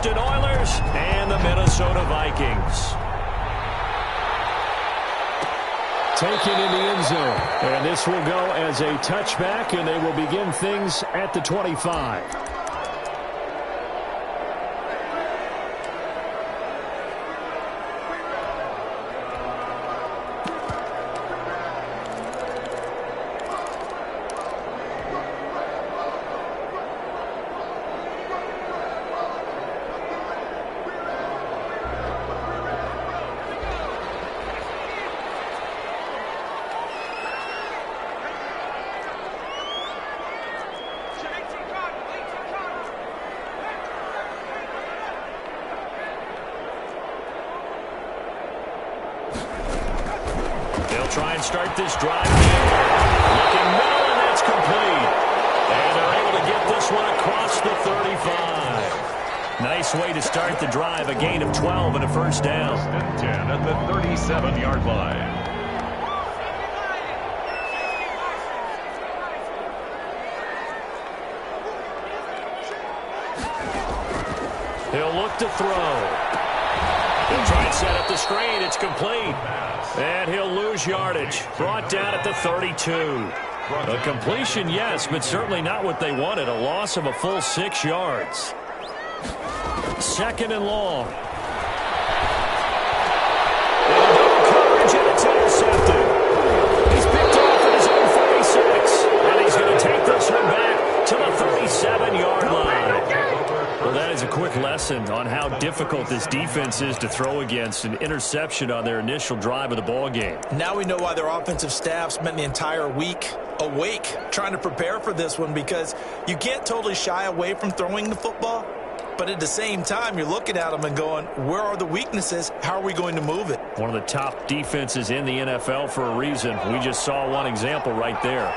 Houston Oilers and the Minnesota Vikings. Taken in the end zone. And this will go as a touchback, and they will begin things at the 25. Try and start this drive. Looking middle, and that's complete. And they're able to get this one across the 35. Nice way to start the drive. A gain of 12 and a first down. 10 at the 37-yard line. He'll look to throw. He'll try and set up the screen. It's complete. And he'll lose yardage. Brought down at the 32. A completion, yes, but certainly not what they wanted. A loss of a full 6 yards. Second and long. And double coverage, and it's intercepted. He's picked off at his own 46. And he's going to take this one back to the 37-yard line. Well, that is a quick lesson on how difficult this defense is to throw against. An interception on their initial drive of the ball game. Now we know why their offensive staff spent the entire week awake trying to prepare for this one, because you can't totally shy away from throwing the football, but at the same time you're looking at them and going, where are the weaknesses? How are we going to move it? One of the top defenses in the NFL for a reason. We just saw one example right there.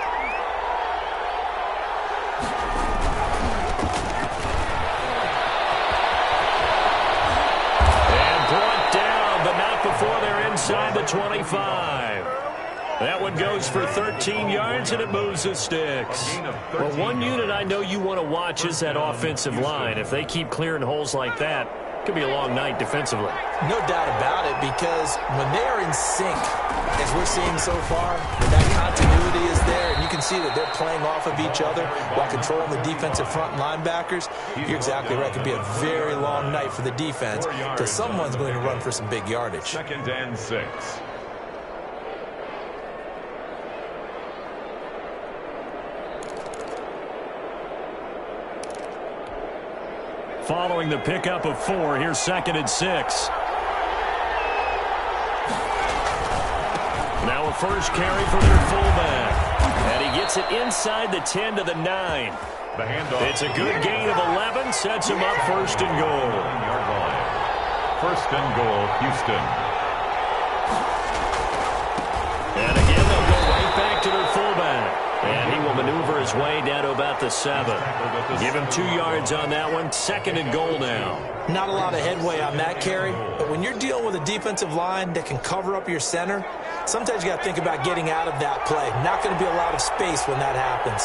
Before they're inside the 25. That one goes for 13 yards, and it moves the sticks. Well, one unit I know you want to watch is that offensive line. If they keep clearing holes like that, it could be a long night defensively. No doubt about it, because when they are in sync, as we're seeing so far, that continuity is there, and you can see that they're playing off of each other while controlling the defensive front linebackers. You're exactly right. It could be a very long night for the defense, because someone's going to run for some big yardage. 2nd and 6. Following the pickup of 4, here's 2nd and 6. Now a first carry for their fullback. And he gets it inside the 10 to the 9. The handoff. It's a good gain of 11. Sets him up 1st and goal. Yard line. 1st and goal, Houston. And again, they'll go right back to their fullback. And he will maneuver his way down to about the 7. Give him 2 yards on that one. 2nd and goal now. Not a lot of headway on that carry, but when you're dealing with a defensive line that can cover up your center, sometimes you got to think about getting out of that play. Not going to be a lot of space when that happens.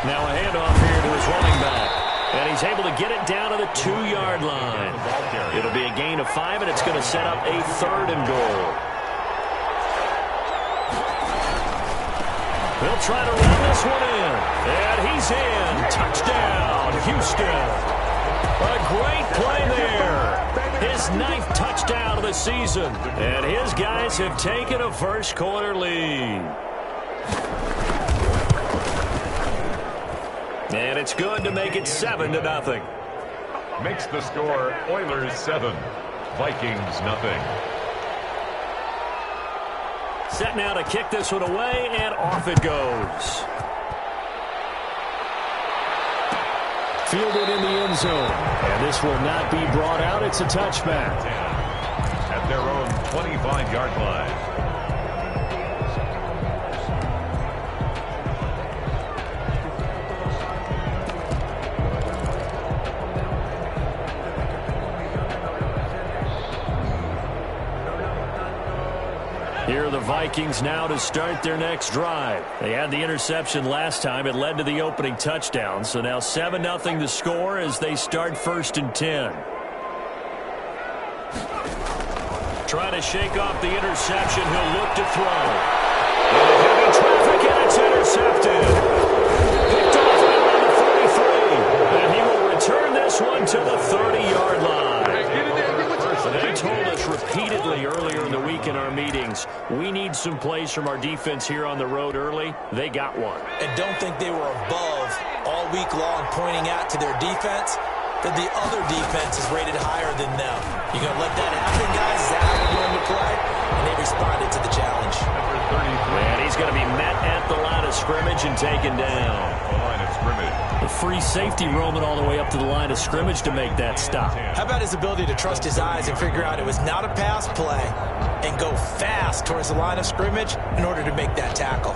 Now a handoff here to his running back. And he's able to get it down to the 2-yard line. It'll be a gain of 5, and it's going to set up a 3rd and goal. They'll try to run this one in. And he's in. Touchdown, Houston. A great play there. His 9th touchdown of the season. And his guys have taken a first-quarter lead. And it's good to make it 7-0. Makes the score Oilers 7, Vikings nothing. Set now to kick this one away, and off it goes. Fielded in the end zone. And this will not be brought out. It's a touchback. At their own 25-yard line. Here the Vikings now to start their next drive. They had the interception last time. It led to the opening touchdown. So now 7-0 to score as they start 1st and 10. Trying to shake off the interception. He'll look to throw. Heavy traffic, and it's intercepted. Picked off around the 43. And he will return this one to the 30-yard line. They told us repeatedly earlier in the week in our meetings, we need some plays from our defense here on the road early. They got one. And don't think they were above all week long pointing out to their defense that the other defense is rated higher than them. You're going to let that happen, guys? Is that how we're going to play? And they responded to the challenge. And he's going to be met at the line of scrimmage and taken down. The line of scrimmage. The free safety roaming all the way up to the line of scrimmage to make that stop. How about his ability to trust his eyes and figure out it was not a pass play and go fast towards the line of scrimmage in order to make that tackle?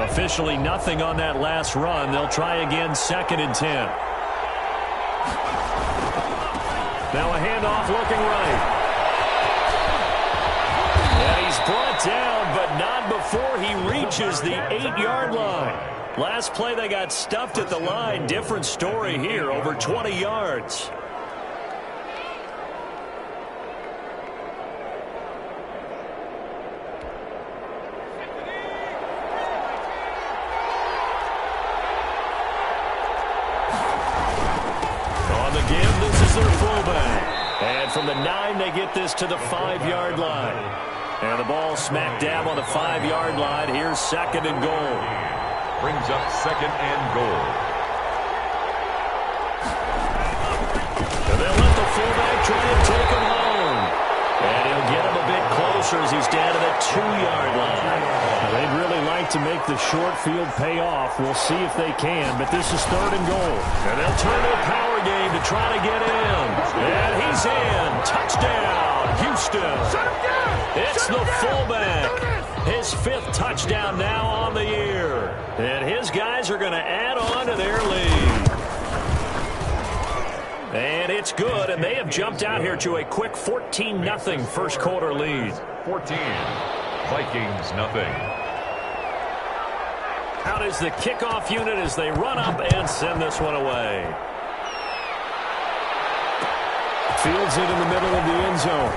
Officially nothing on that last run. They'll try again 2nd and 10. Now a handoff looking right. And he's brought down, but not before he reaches the 8-yard line. Last play they got stuffed at the line. Different story here, over 20 yards. From the 9, they get this to the 5-yard line. And the ball smack dab on the 5-yard line. Here's 2nd and goal. Brings up 2nd and goal. And they'll let the fullback try to take him home. And he'll get him a bit closer as he's down to the 2-yard line. Now, they'd really like to make the short field pay off. We'll see if they can, but this is 3rd and goal. And they'll turn to a power game to try to get in. And he's in. Touchdown, Houston. It's the fullback. His 5th touchdown now on the year. And his guys are going to add on to their lead. And it's good, and they have jumped out here to a quick 14-0 first quarter lead. 14. Vikings nothing. Out is the kickoff unit as they run up and send this one away. Fields it in the middle of the end zone.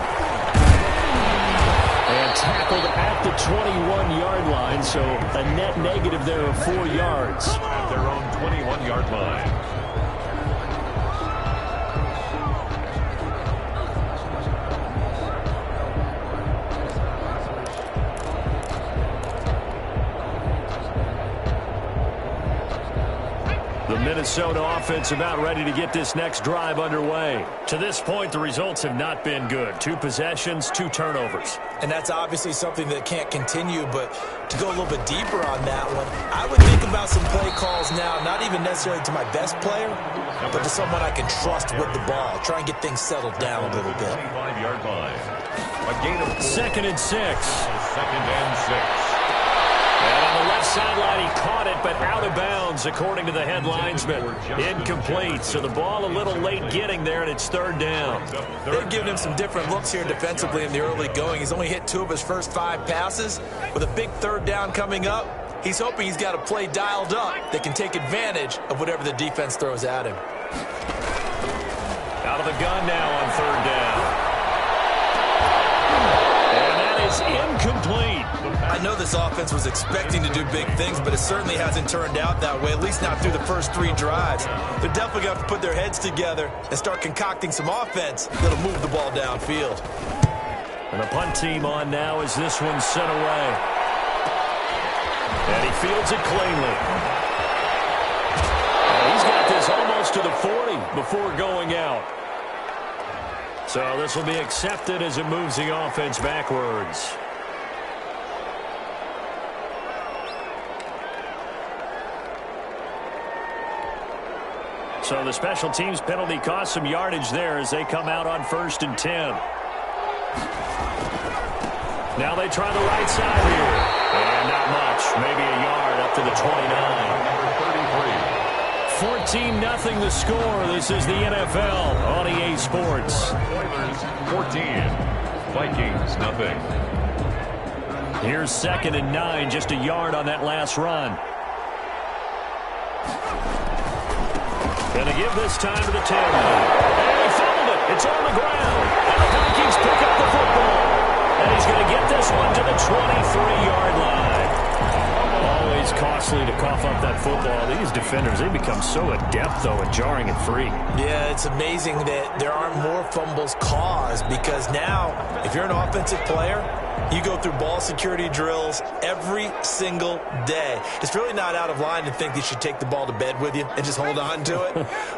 And tackled at the 21-yard line, so a net negative there of 4 yards. At their own 21-yard line. The Minnesota offense about ready to get this next drive underway. To this point, the results have not been good. 2 possessions, 2 turnovers. And that's obviously something that can't continue, but to go a little bit deeper on that one, I would think about some play calls now, not even necessarily to my best player, but to someone I can trust with the ball. Try and get things settled down a little bit. 25-yard line. A gain of 4. 2nd and 6. 2nd and 6. And on the left sideline, he caught it, but out of bounds, according to the head linesman. Incomplete, so the ball a little late getting there, and it's 3rd down. They've given him some different looks here defensively in the early going. He's only hit 2 of his first 5 passes. With a big 3rd down coming up, he's hoping he's got a play dialed up that can take advantage of whatever the defense throws at him. Out of the gun now on 3rd down. And that is incomplete. I know this offense was expecting to do big things, but it certainly hasn't turned out that way, at least not through the first 3 drives. They're definitely going to have to put their heads together and start concocting some offense that'll move the ball downfield. And the punt team on now as this one's sent away. And he fields it cleanly. And he's got this almost to the 40 before going out. So this will be accepted as it moves the offense backwards. So the special teams penalty cost some yardage there as they come out on 1st and 10. Now they try the right side here. And not much. Maybe a yard up to the 29. Number 14-0 the score. This is the NFL on EA Sports. Oilers 14. Vikings nothing. Here's 2nd and 9. Just a yard on that last run. Going to give this time to the 10. And he fumbled it. It's on the ground. And the Vikings pick up the football. And he's going to get this one to the 23-yard line. Always costly to cough up that football. These defenders, they become so adept, though, at jarring it free. Yeah, it's amazing that there aren't more fumbles caused because now, if you're an offensive player, you go through ball security drills every single day. It's really not out of line to think you should take the ball to bed with you and just hold on to it.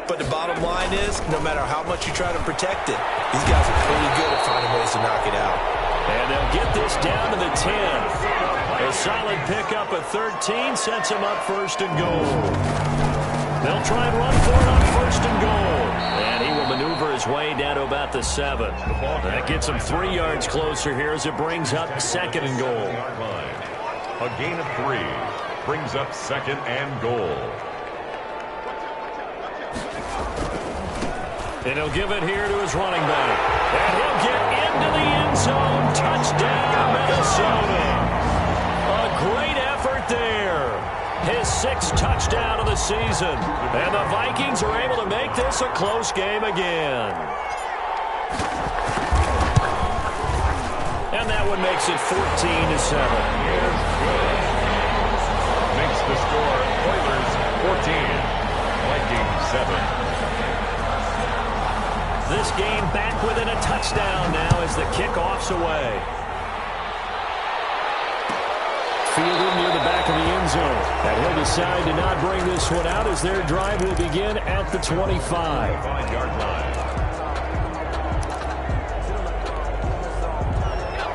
But the bottom line is, no matter how much you try to protect it, these guys are pretty good at finding ways to knock it out. And they'll get this down to the 10. A solid pickup at 13 sets him up 1st and goal. They'll try and run for it on 1st and goal. And he will maneuver his way down to about the 7. That gets him 3 yards closer here as it brings up 2nd and goal. A gain of 3 brings up 2nd and goal. And he'll give it here to his running back. And he'll get into the end zone. Touchdown, Minnesota. A great effort there. His 6th touchdown of the season. And the Vikings are able to make this a close game again. And that one makes it 14-7. Makes the score Oilers 14. Vikings 7. This game back within a touchdown now as the kickoff's away. Fielded near the back of the end zone. And he'll decide to not bring this one out as their drive will begin at the 25. 5-yard line.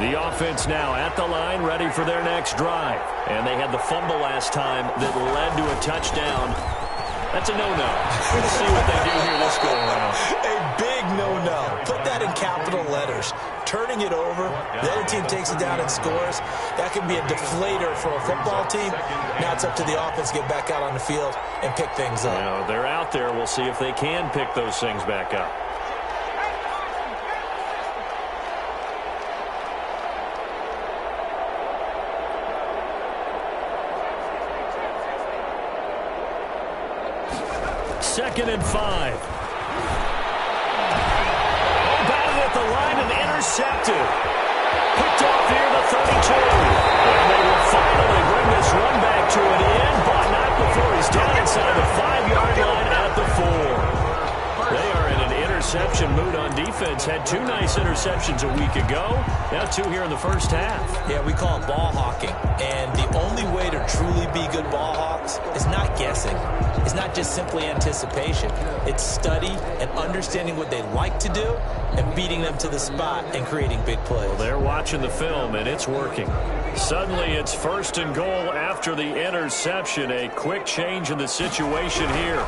The offense now at the line, ready for their next drive. And they had the fumble last time that led to a touchdown. That's a no-no. We'll see what they do here this go-around. A big no-no. Put that in capital letters. Turning it over, the other team takes it down and scores. That can be a deflator for a football team. Now it's up to the offense to get back out on the field and pick things up. Now, they're out there. We'll see if they can pick those things back up. Second and 5. Batted at the line and intercepted. Picked off here the 32. And they will finally bring this one back to an end, but not before he's down inside the 5-yard line at the 4. They are in an interception mood on defense. Had 2 nice interceptions a week ago. Now 2 here in the first half. Yeah, we call it ball hawking. And the only way to truly be good ball hawks is not guessing. It's not just simply anticipation. It's study and understanding what they like to do and beating them to the spot and creating big plays. Well, they're watching the film, and it's working. Suddenly, it's 1st and goal after the interception. A quick change in the situation here.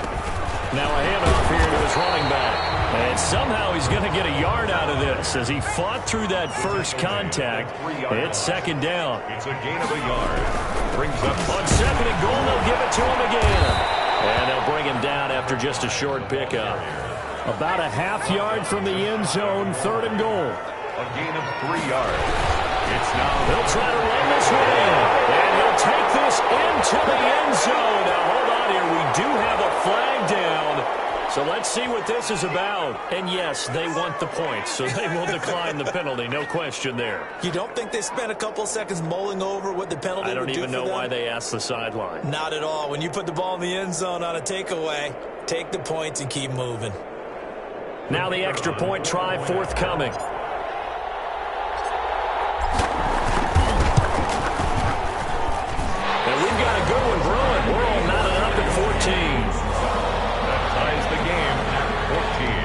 Now a handoff here to his running back. And somehow he's going to get a yard out of this as he fought through that first contact. It's 2nd down. It's a gain of a yard. Brings up on 2nd and goal, they'll give it to him again. And they'll bring him down after just a short pickup. About a half yard from the end zone, 3rd and goal. A gain of 3 yards. It's now. They'll try to run this one in. And he'll take this into the end zone. Now, hold on here. We do have a flag down. So let's see what this is about. And, yes, they want the points, so they will decline the penalty. No question there. You don't think they spent a couple seconds mulling over what the penalty would do for them? I don't even know why they asked the sideline. Not at all. When you put the ball in the end zone on a takeaway, take the points and keep moving. Now the extra point try forthcoming. And we've got a good one brewing. We're all knotted up at 14. That ties the game at 14.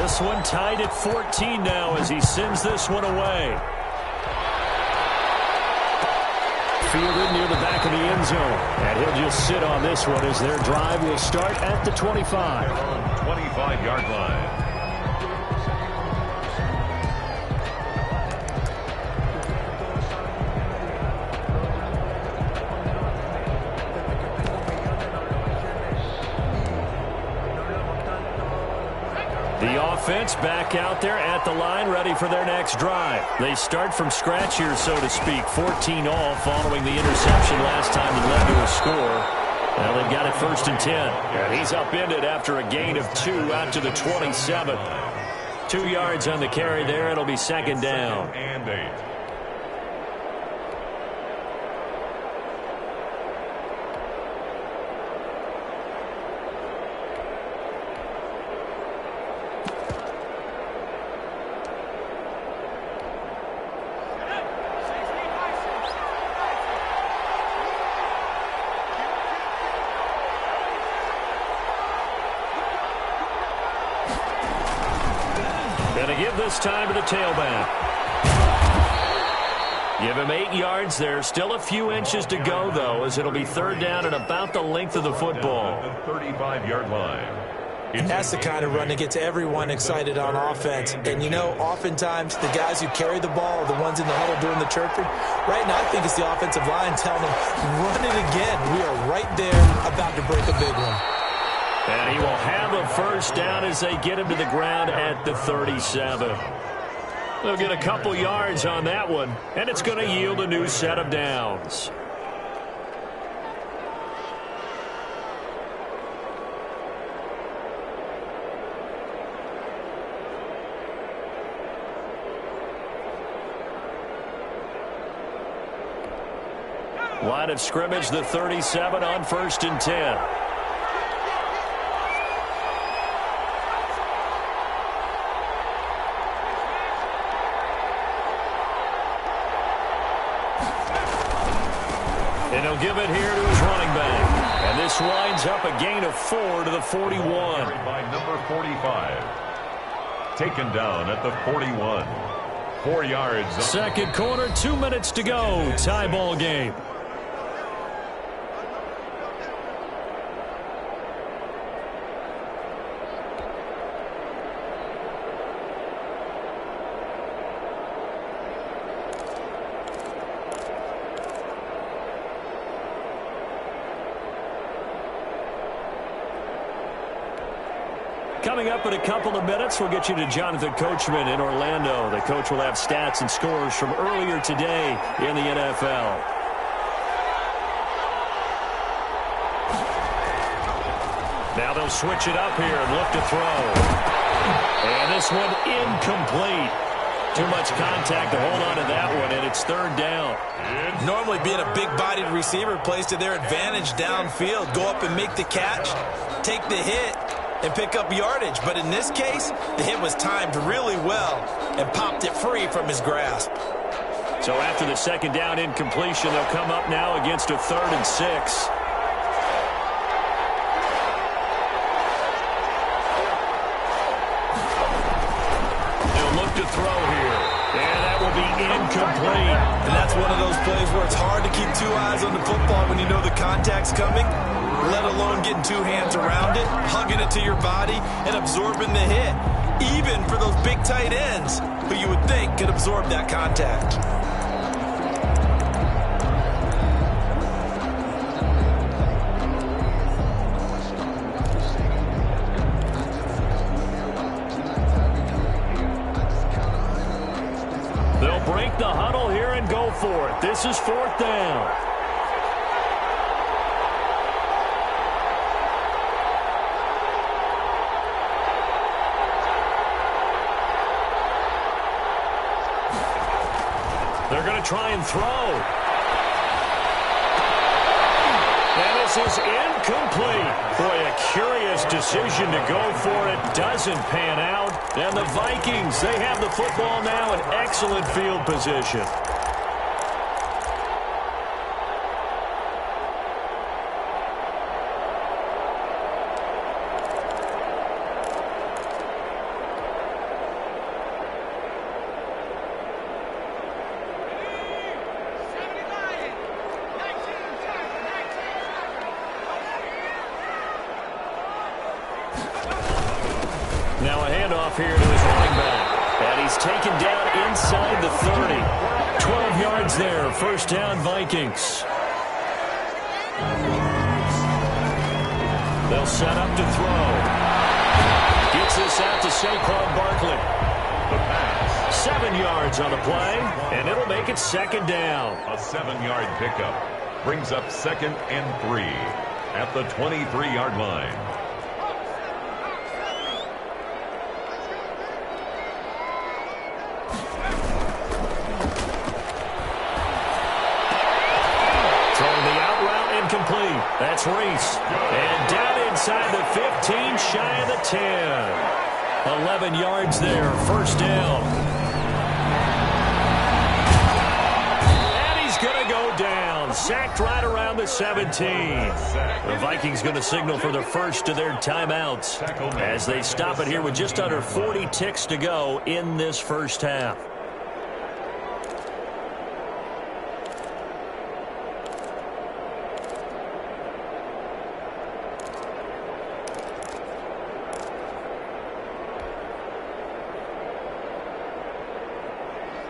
This one tied at 14 now as he sends this one away. Fielded near the back of the end zone. And he'll just sit on this one as their drive will start at the 25. 25-yard line. The offense back out there at the line, ready for their next drive. They start from scratch here, so to speak. 14 all following the interception last time that led to a score. Now they've got it 1st and 10. And he's upended after a gain of 2 out to the 27. 2 yards on the carry there. It'll be 2nd down. 2nd and 8. Give this time to the tailback. Give him 8 yards there. Still a few inches to go, though, as it'll be 3rd down and about the length of the football. The 35-yard line. That's the kind of run that gets everyone excited on offense. And, you know, oftentimes the guys who carry the ball are the ones in the huddle doing the chirping. Right now, I think it's the offensive line telling them, run it again. We are right there about to break a big one. And he will have a 1st down as they get him to the ground at the 37. They'll get a couple yards on that one, and it's going to yield a new set of downs. Line of scrimmage, the 37 on 1st and 10. And he'll give it here to his running back. And this winds up a gain of 4 to the 41. By number 45. Taken down at the 41. 4 yards. 2nd quarter, 2 minutes to go. Tie ball game. Coming up in a couple of minutes, we'll get you to Jonathan Coachman in Orlando. The coach will have stats and scores from earlier today in the NFL. Now they'll switch it up here and look to throw. And this one incomplete. Too much contact to hold on to that one, and it's 3rd down. Normally being a big-bodied receiver plays to their advantage downfield. Go up and make the catch, take the hit, and pick up yardage. But in this case, the hit was timed really well and popped it free from his grasp. So after the 2nd down incompletion, they'll come up now against a 3rd and 6. They'll look to throw here. And that will be incomplete. And that's one of those plays where it's hard to keep 2 eyes on the football when you know the contact's coming, let alone getting 2 hands around it, hugging it to your body, and absorbing the hit, even for those big tight ends who you would think could absorb that contact. They'll break the huddle here and go for it. This is 4th down. They're going to try and throw. And this is incomplete. Boy, a curious decision to go for it. Doesn't pan out. And the Vikings, they have the football now in excellent field position. Now a handoff here to his running back. And he's taken down inside the 30. 12 yards there. First down, Vikings. They'll set up to throw. Gets this out to Saquon Barkley. The pass. 7 yards on the play, and it'll make it second down. A 7-yard pickup brings up 2nd and 3 at the 23-yard line. Complete. That's Reese. And down inside the 15, shy of the 10. 11 yards there, first down. And he's going to go down. Sacked right around the 17. The Vikings going to signal for the first of their timeouts as they stop it here with just under 40 ticks to go in this first half.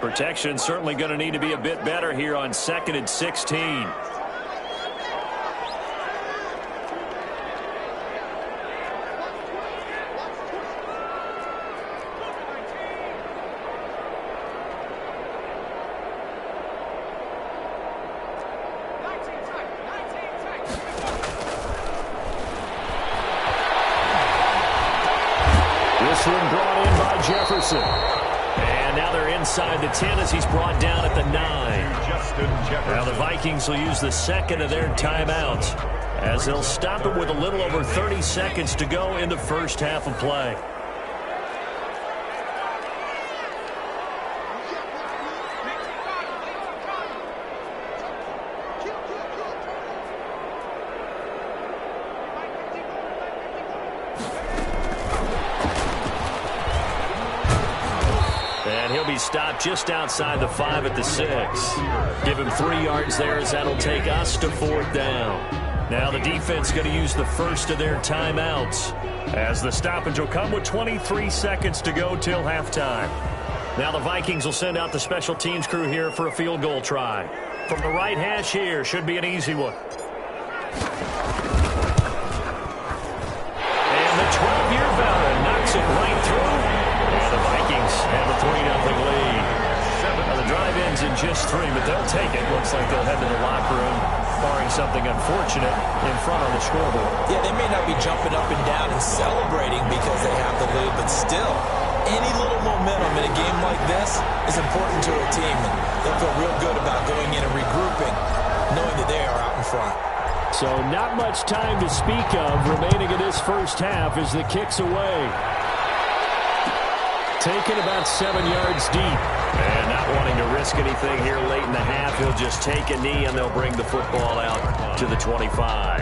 Protection certainly going to need to be a bit better here on 2nd and 16. This one brought in by Jefferson. And now they're inside the 10 as he's brought down at the 9. Now the Vikings will use the second of their timeouts as they'll stop it with a little over 30 seconds to go in the first half of play. Stopped just outside the 5 at the 6. Give him 3 yards there as that'll take us to 4th down. Now the defense going to use the first of their timeouts as the stoppage will come with 23 seconds to go till halftime. Now the Vikings will send out the special teams crew here for a field goal try. From the right hash here, should be an easy one. And the 12-year veteran knocks it right through. And the Vikings have a 3-0 lead. Now the drive ends in just 3, but they'll take it. Looks like they'll head to the locker room, barring something unfortunate in front on the scoreboard. Yeah, they may not be jumping up and down and celebrating because they have the lead, but still, any little momentum in a game like this is important to a team. And they'll feel real good about going in and regrouping, knowing that they are out in front. So not much time to speak of remaining in this first half as the kick's away. Taken about 7 yards deep. And not wanting to risk anything here late in the half, he'll just take a knee and they'll bring the football out to the 25.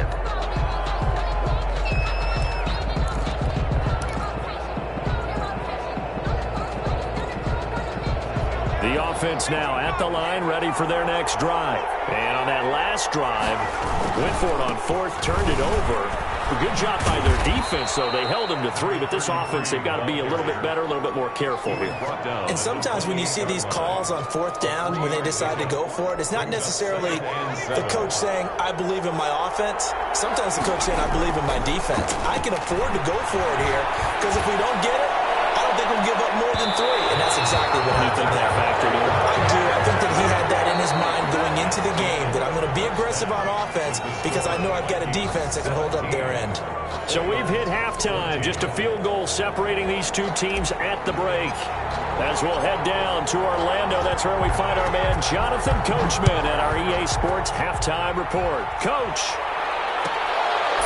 The offense now at the line, ready for their next drive. And on that last drive, went for it on 4th, turned it over. A good job by their defense, though. They held them to 3, but this offense, they've got to be a little bit better, a little bit more careful here. And sometimes when you see these calls on 4th down, when they decide to go for it, it's not necessarily the coach saying, I believe in my offense. Sometimes the coach saying, I believe in my defense. I can afford to go for it here, because if we don't get it, I don't think we'll give up more than 3. And that's exactly what happened. You think that factored in? I do. I think that he had that in his mind going into the game, that I'm going to be aggressive on offense because I know I've got a defense that can hold up their end. So we've hit halftime. Just a field goal separating these two teams at the break. As we'll head down to Orlando, that's where we find our man Jonathan Coachman at our EA Sports Halftime Report. Coach.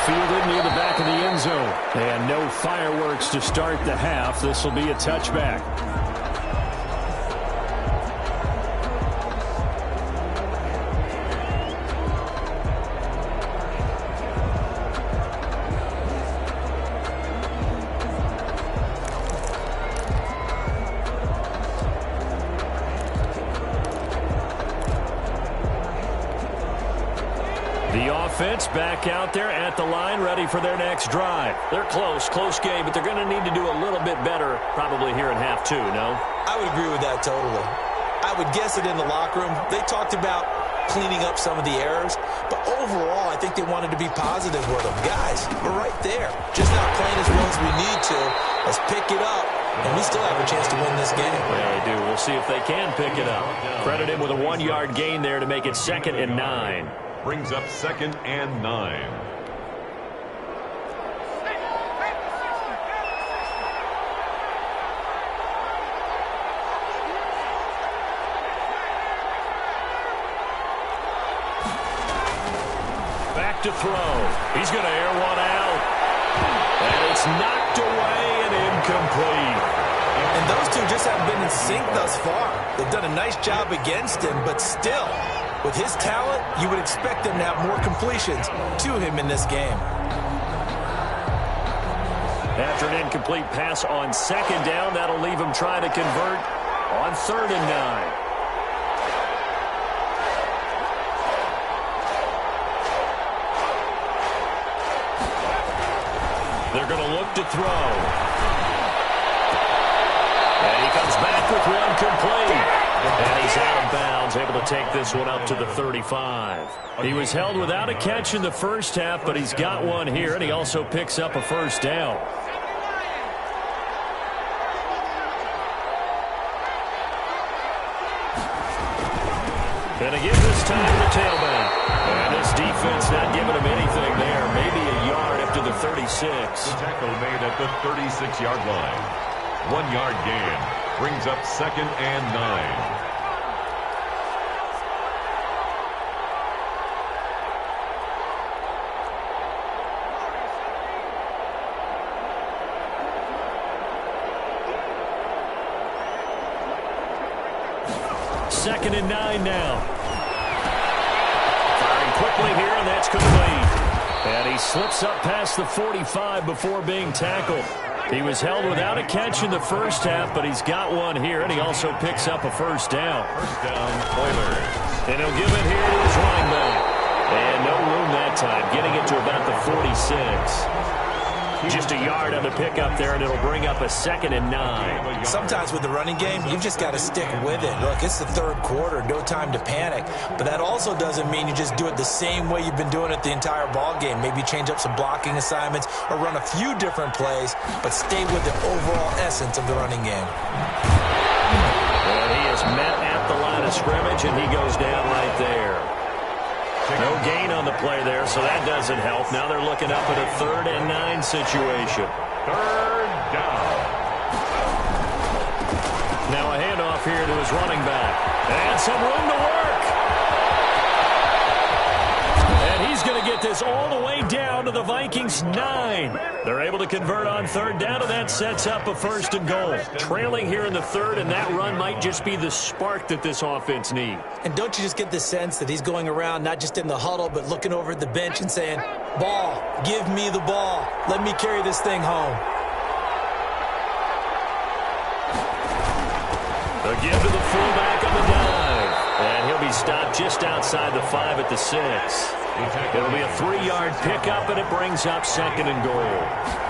Fielded near the back of the end zone. And no fireworks to start the half. This will be a touchback. defense back out there at the line, ready for their next drive. They're close game, but they're going to need to do a little bit better probably here in half two, no? I would agree with that totally. I would guess it in the locker room. They talked about cleaning up some of the errors, but overall, I think they wanted to be positive with them. Guys, we're right there. Just not playing as well as we need to. Let's pick it up, and we still have a chance to win this game. Yeah, they do. We'll see if they can pick it up. Credit him with a 1-yard gain there to make it 2nd and 9. Brings up 2nd and 9. To throw. He's going to air one out. And it's knocked away and incomplete. And those two just haven't been in sync thus far. They've done a nice job against him, but still, with his talent, you would expect them to have more completions to him in this game. After an incomplete pass on 2nd down, that'll leave him trying to convert on 3rd and 9. They're going to look to throw. And he comes back with one complete. And he's out of bounds, able to take this one up to the 35. He was held without a catch in the first half, but he's got one here, and he also picks up a first down. And again this time to the tailback. And this defense not giving him anything there. Maybe a yard after the 36. The tackle made at the 36-yard line. 1-yard gain. Brings up 2nd and 9. Second and 9 now. Firing quickly here, and that's complete. And he slips up past the 45 before being tackled. He was held without a catch in the first half, but he's got one here, and he also picks up a first down. First down, Oilers. And he'll give it here to his running back. And no room that time, getting it to about the 46. Just a yard on the pickup there, and it'll bring up a 2nd and 9. Sometimes with the running game, you've just got to stick with it. Look, it's the 3rd quarter, no time to panic. But that also doesn't mean you just do it the same way you've been doing it the entire ball game. Maybe change up some blocking assignments or run a few different plays, but stay with the overall essence of the running game. And he is met at the line of scrimmage, and he goes down right there. No gain on the play there, so that doesn't help. Now they're looking up at a 3rd and 9 situation. 3rd down. Now a handoff here to his running back. And some room to work. And he's going to get this all the way down to the Vikings' 9. They're able to convert on 3rd down, and that sets up a 1st and goal. Trailing here in the 3rd, and that run might just be the spark that this offense needs. And don't you just get the sense that he's going around, not just in the huddle, but looking over at the bench and saying, ball, give me the ball. Let me carry this thing home. A give to the fullback on the dive. And he'll be stopped just outside the 5 at the 6. It'll be a 3-yard pickup, and it brings up 2nd and goal.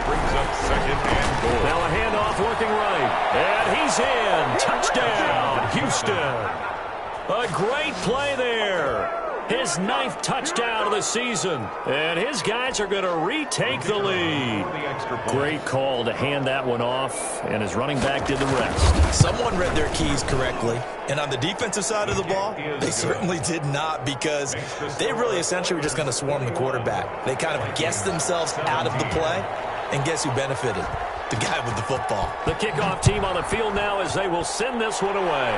Brings up 2nd and goal. Now a handoff working right. And he's in. Touchdown, Houston. A great play there. His 9th touchdown of the season. And his guys are going to retake the lead. Great call to hand that one off, and his running back did the rest. Someone read their keys correctly. And on the defensive side of the ball, they certainly did not, because they really essentially were just going to swarm the quarterback. They kind of guessed themselves out of the play, and guess who benefited? The guy with the football. The kickoff team on the field now as they will send this one away.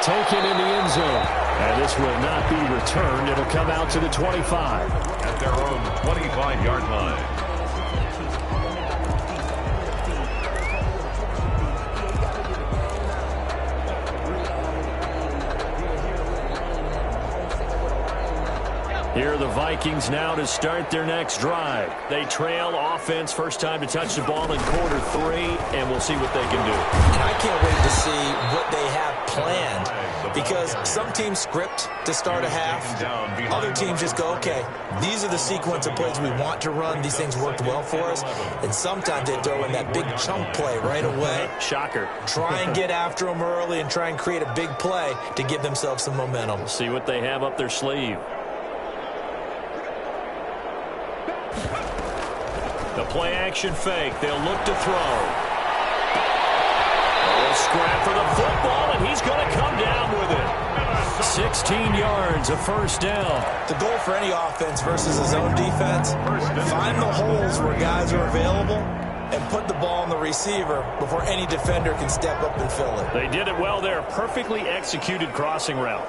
Taken in the end zone. And this will not be returned. It'll come out to the 25. At their own 25-yard line. Here are the Vikings now to start their next drive. They trail offense, first time to touch the ball in quarter 3, and we'll see what they can do. And I can't wait to see what they have planned, because some teams script to start a half. Other teams just go, okay, these are the sequence of plays we want to run. These things worked well for us. And sometimes they throw in that big chunk play right away. Shocker. Try and get after them early and try and create a big play to give themselves some momentum. We'll see what they have up their sleeve. The play action fake. They'll look to throw. A scrap for the football, and he's going to come down with it. 16 yards, a first down. The goal for any offense versus a zone defense, find the holes where guys are available and put the ball on the receiver before any defender can step up and fill it. They did it well there. Perfectly executed crossing route.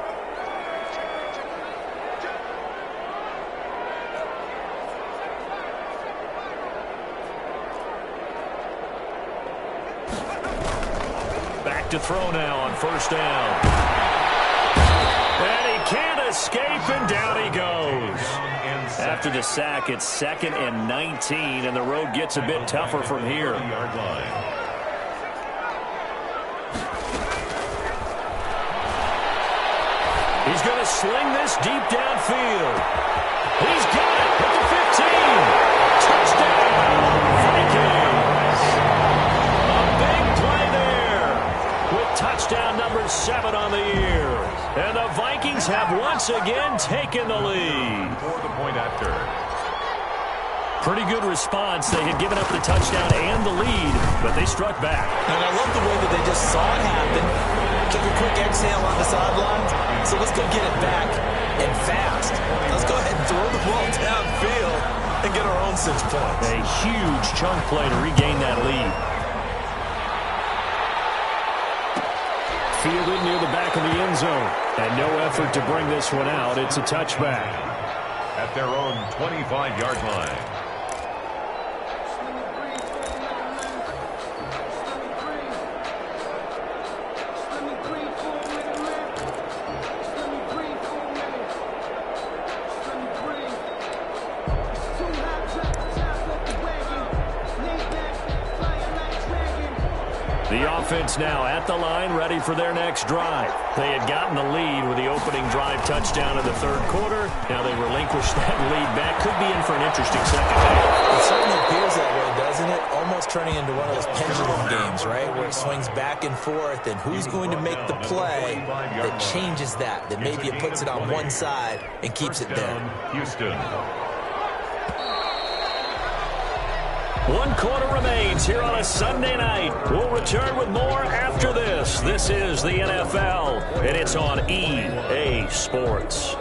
Back to throw now on first down. And he can't escape, and down he goes. After the sack, it's 2nd and 19, and the road gets a bit tougher from here. He's going to sling this deep downfield. He's got it at the 15. Touchdown, Vikings. A big play there with touchdown number 7 on the year. And the Vikings have once again taken the lead. For the point after. Pretty good response. They had given up the touchdown and the lead, but they struck back. And I love the way that they just saw it happen. Took a quick exhale on the sidelines. So let's go get it back and fast. Let's go ahead and throw the ball downfield and get our own 6 points. A huge chunk play to regain that lead. Fielded near the back of the end zone. And no effort to bring this one out. It's a touchback. At their own 25-yard line. The offense now at the line, ready for their next drive. They had gotten the lead with the opening drive touchdown in the 3rd quarter. Now they relinquish that lead back. Could be in for an interesting second half. It certainly appears that way, doesn't it? Almost turning into one of those pendulum games, right, where it swings back and forth, and who's going to make the play that changes that maybe it puts it on one side and keeps it there. Houston. 1 quarter remains here on a Sunday night. We'll return with more after this. This is the NFL, and it's on EA Sports.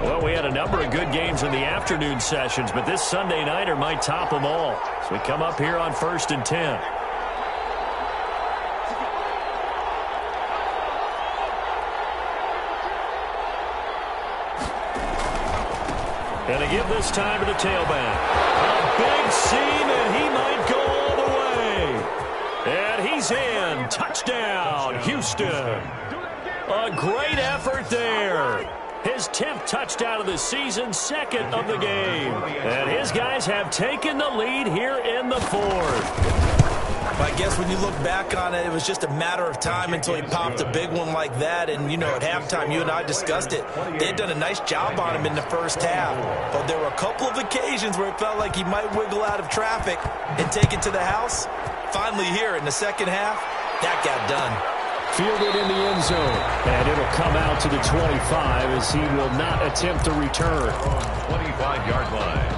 Well, we had a number of good games in the afternoon sessions, but this Sunday nighter might top them all. So we come up here on 1st and 10. And to give this time to the tailback. A big seam, and he might go all the way. And he's in. Touchdown, Houston. A great effort there. His 10th touchdown of the season, 2nd of the game. And his guys have taken the lead here in the 4th. I guess when you look back on it, it was just a matter of time until he popped a big one like that. And, you know, at halftime, you and I discussed it. They had done a nice job on him in the first half. But there were a couple of occasions where it felt like he might wiggle out of traffic and take it to the house. Finally here in the second half, that got done. Fielded in the end zone. And it'll come out to the 25 as he will not attempt to return. 25-yard line.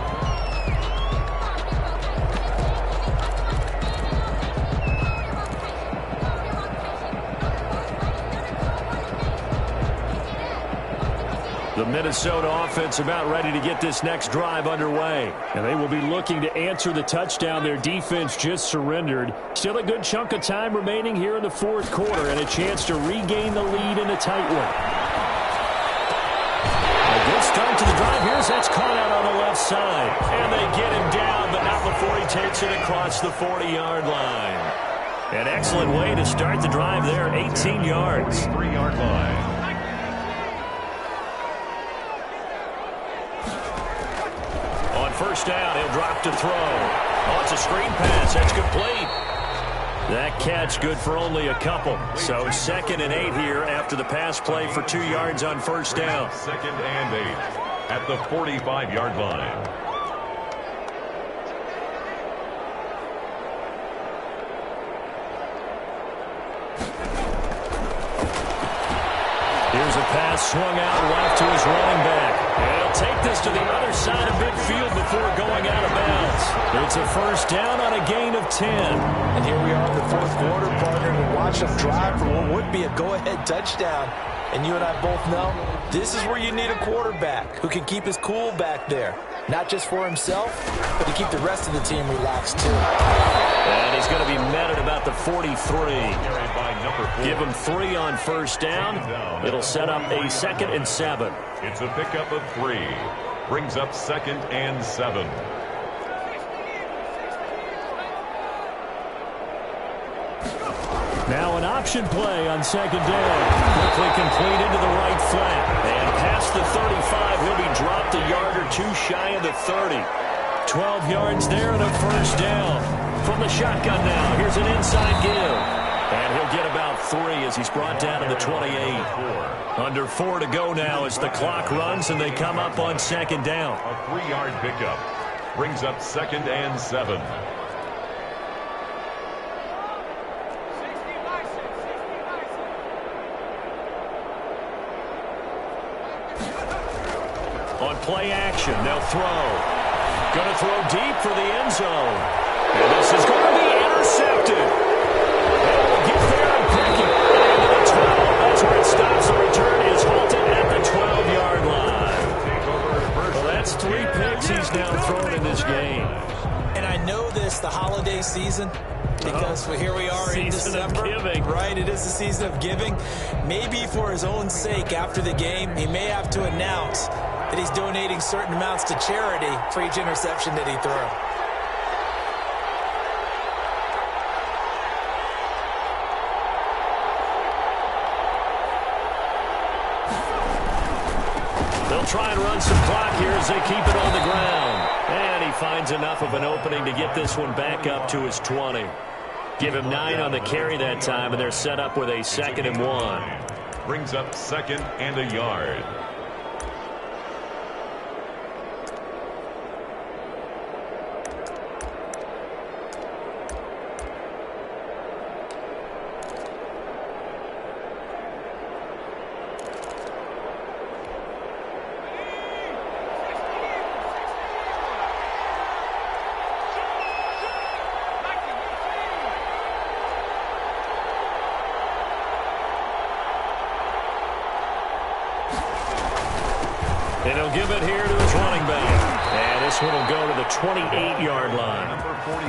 The Minnesota offense about ready to get this next drive underway. And they will be looking to answer the touchdown their defense just surrendered. Still a good chunk of time remaining here in the 4th quarter and a chance to regain the lead in a tight one. A good start to the drive here as that's caught out on the left side. And they get him down, but not before he takes it across the 40-yard line. An excellent way to start the drive there, 18 yards. 3-yard line. On first down, he'll drop to throw. Oh, it's a screen pass. That's complete. That catch good for only a couple. So 2nd and 8 here after the pass play for 2 yards on first down. 2nd and 8 at the 45-yard line. Here's a pass swung out left to his running back. And he'll take this to the other side of midfield before going out of bounds. It's a first down on a gain of 10. And here we are in the 4th quarter, partner, to watch them drive for what would be a go-ahead touchdown. And you and I both know this is where you need a quarterback who can keep his cool back there. Not just for himself, but to keep the rest of the team relaxed, too. And he's going to be met at about the 43. Give him 3 on first down. It'll set up a 2nd and 7. It's a pickup of 3. Brings up 2nd and 7. Now an option play on 2nd down. Quickly complete into the right flat. And past the 35, he'll be dropped a yard or 2 shy of the 30. 12 yards there and a first down. From the shotgun now, here's an inside give. And he'll get about 3 as he's brought down to the 28. Under 4 to go now as the clock runs and they come up on 2nd down. A 3-yard pickup. Brings up 2nd and 7. On play action, they'll throw. Going to throw deep for the end zone. And this is going to be intercepted. They will get there and pick it. Into the 12. That's where it stops. The return is halted at the 12-yard line. Well, that's 3 picks he's now thrown in this game. And I know this, the holiday season, because here we are in December. Right, it is the season of giving. Maybe for his own sake after the game, he may have to announce that he's donating certain amounts to charity for each interception that he threw. They'll try and run some clock here as they keep it on the ground. And he finds enough of an opening to get this one back up to his 20. Give him 9 on the carry that time, and they're set up with a 2nd and 1. Brings up 2nd and a yard. And he'll give it here to his running back. And this one will go to the 28-yard line.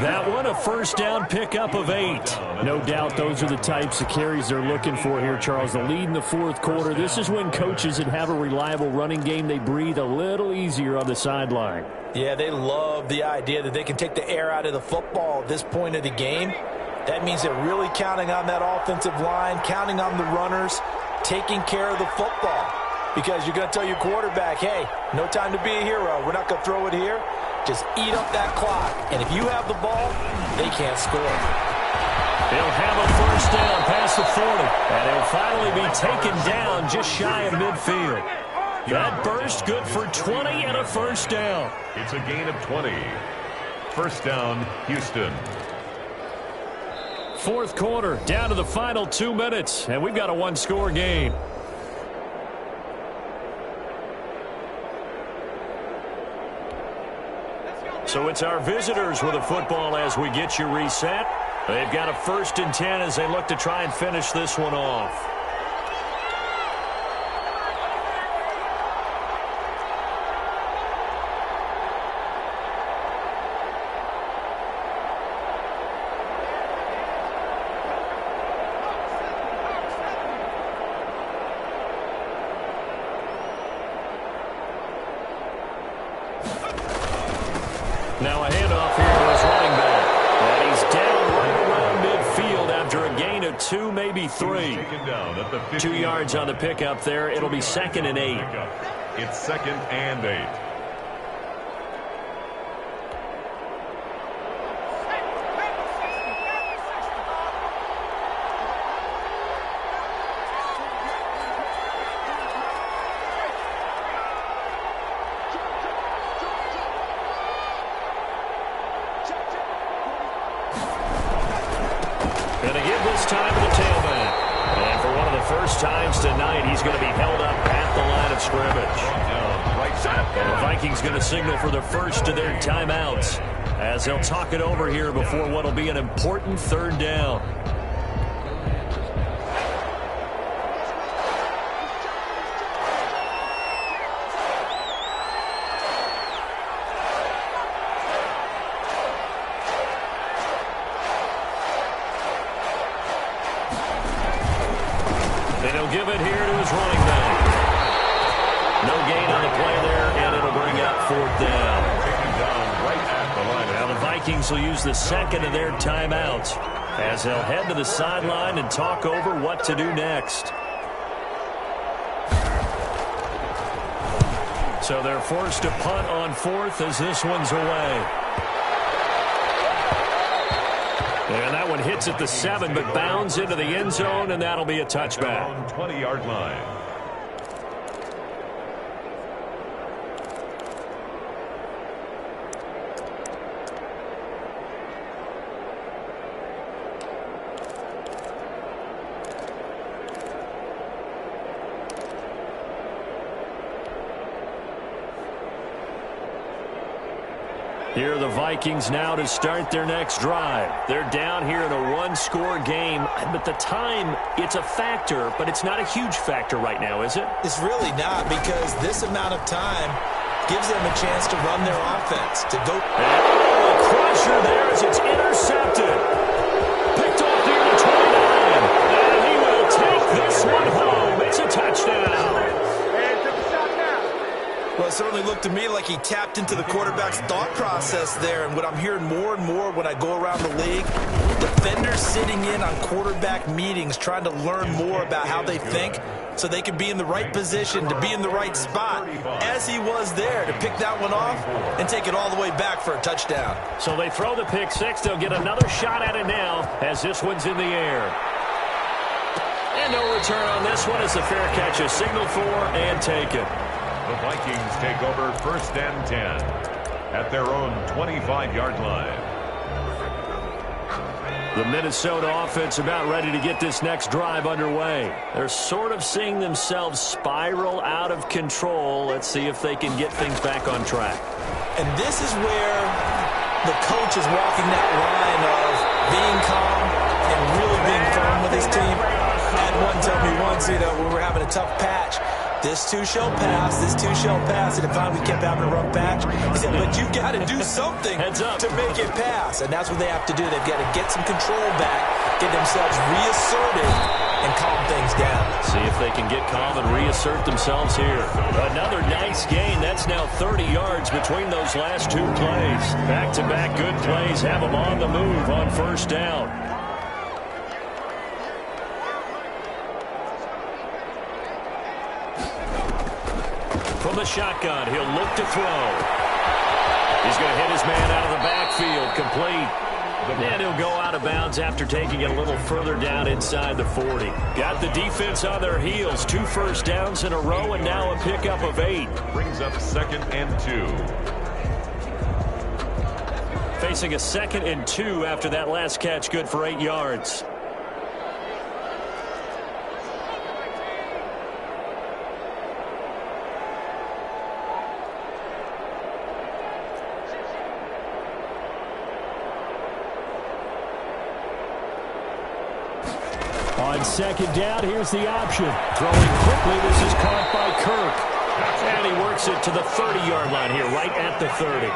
That one a first down pickup of 8. No doubt those are the types of carries they're looking for here, Charles. The lead in the 4th quarter. This is when coaches that have a reliable running game, they breathe a little easier on the sideline. Yeah, they love the idea that they can take the air out of the football at this point of the game. That means they're really counting on that offensive line, counting on the runners, taking care of the football. Because you're going to tell your quarterback, hey, no time to be a hero. We're not going to throw it here. Just eat up that clock. And if you have the ball, they can't score. They'll have a first down past the 40. And he'll finally be taken down just shy of midfield. That burst good for 20 and a first down. It's a gain of 20. First down, Houston. 4th quarter, down to the final 2 minutes. And we've got a 1-score game. So it's our visitors with a football as we get you reset. They've got a 1st and 10 as they look to try and finish this one off. Now a handoff here to his running back. And he's down right around midfield after a gain of 2, maybe 3. 2 yards on the pickup there. It'll be 2nd and 8. It's 2nd and 8. this time to the tailback. And for one of the first times tonight, he's going to be held up at the line of scrimmage. And the Vikings going to signal for the first of their timeouts as they'll talk it over here before what will be an important third down. And he'll give it here to his running back. No gain on the play there, and it'll bring up fourth down. Now the Vikings will use the second of their timeouts as they'll head to the sideline and talk over what to do next. So they're forced to punt on fourth as this one's away. And that one hits at the 7, but bounds into the end zone, and that'll be a touchback. 20-yard line. Here are the Vikings now to start their next drive. They're down here in a one-score game, but the time, it's a factor, but it's not a huge factor right now, is it? It's really not, because this amount of time gives them a chance to run their offense, to go. And a crusher there as it's intercepted. Picked off near the 29. And he will take this one home. It's a touchdown. Well, it certainly looked to me like he tapped into the quarterback's thought process there. And what I'm hearing more and more when I go around the league, defenders sitting in on quarterback meetings trying to learn more about how they think so they can be in the right position, to be in the right spot, as he was there, to pick that one off and take it all the way back for a touchdown. So they throw the pick six. They'll get another shot at it now as this one's in the air. And no return on this one as the fair catch is signaled for and taken. The Vikings take over first and 10 at their own 25-yard line. The Minnesota offense about ready to get this next drive underway. They're sort of seeing themselves spiral out of control. Let's see if they can get things back on track. And this is where the coach is walking that line of being calm and really being firm with his team. I had one tell me once, when we were having a tough patch, this too shall pass, this too shall pass. And if we kept having a rough patch, he said, but you've got to do something to make it pass. And that's what they have to do. They've got to get some control back, get themselves reasserted, and calm things down. See if they can get calm and reassert themselves here. Another nice gain. That's now 30 yards between those last two plays. Back-to-back good plays have them on the move on first down. From the shotgun, he'll look to throw. He's going to hit his man out of the backfield, complete. And he'll go out of bounds after taking it a little further down inside the 40. Got the defense on their heels. 2 first downs in a row, and now a pickup of 8. Brings up 2nd and 2. Facing a 2nd and 2 after that last catch, good for 8 yards. On 2nd down, here's the option. Throwing quickly, this is caught by Kirk. And he works it to the 30-yard line here, right at the 30.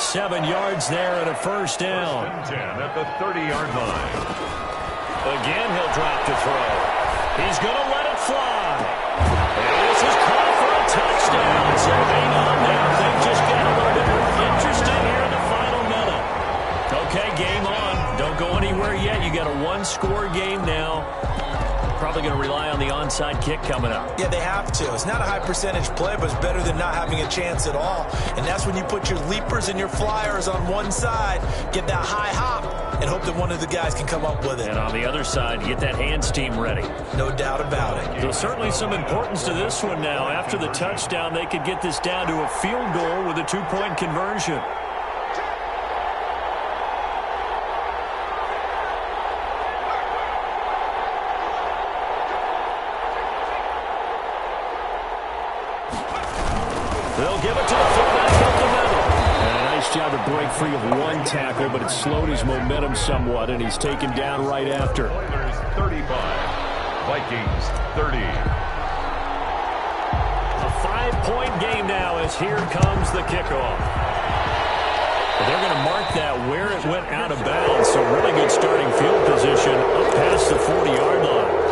7 yards there and a first down. 10 at the 30-yard line. Again, he'll drop to throw. He's going to let it fly. And this is caught for a touchdown. So hang on now. Things just got a little bit more interesting here in the final minute. Okay, game on. Don't go anywhere yet. You got a one-score game now. Probably going to rely on the onside kick coming up. Yeah, they have to. It's not a high percentage play, but it's better than not having a chance at all. And that's when you put your leapers and your flyers on one side, get that high hop, and hope that one of the guys can come up with it. And on the other side, you get that hands team ready. No doubt about it. There's certainly some importance to this one now. After the touchdown, they could get this down to a field goal with a 2-point conversion. They'll give it to the fullback up the middle. And a nice job to break free of one tackle, but it slowed his momentum somewhat, and he's taken down right after. Oilers 35, Vikings 30. A 5-point game now as here comes the kickoff. They're going to mark that where it went out of bounds, so really good starting field position up past the 40-yard line.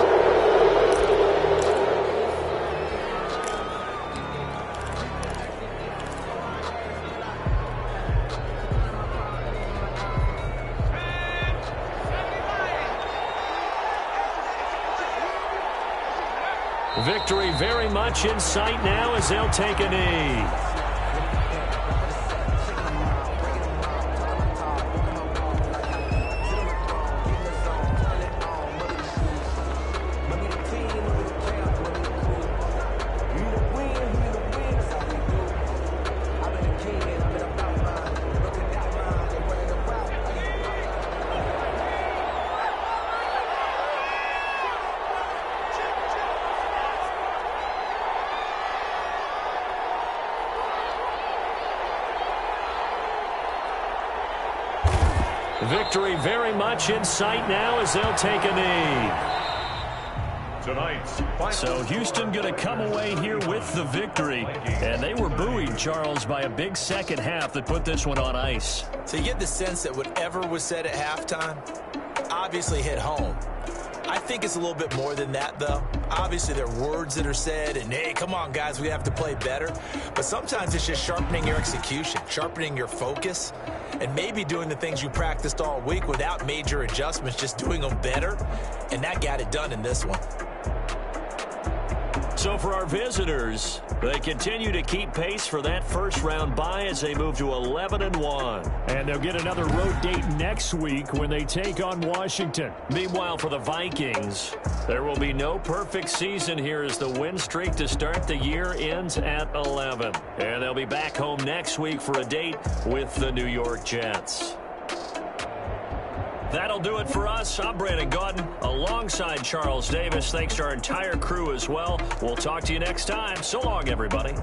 Victory very much in sight now as they'll take a knee. Victory very much in sight now as they'll take a knee. So Houston going to come away here with the victory. And they were buoyed, Charles, by a big second half that put this one on ice. So you get the sense that whatever was said at halftime obviously hit home. I think it's a little bit more than that, though. Obviously, there are words that are said, and, hey, come on, guys, we have to play better. But sometimes it's just sharpening your execution, sharpening your focus, and maybe doing the things you practiced all week without major adjustments, just doing them better. And that got it done in this one. So for our visitors, they continue to keep pace for that first-round bye as they move to 11-1. And they'll get another road date next week when they take on Washington. Meanwhile, for the Vikings, there will be no perfect season here as the win streak to start the year ends at 11. And they'll be back home next week for a date with the New York Jets. That'll do it for us. I'm Brandon Gaudin alongside Charles Davis. Thanks to our entire crew as well. We'll talk to you next time. So long, everybody.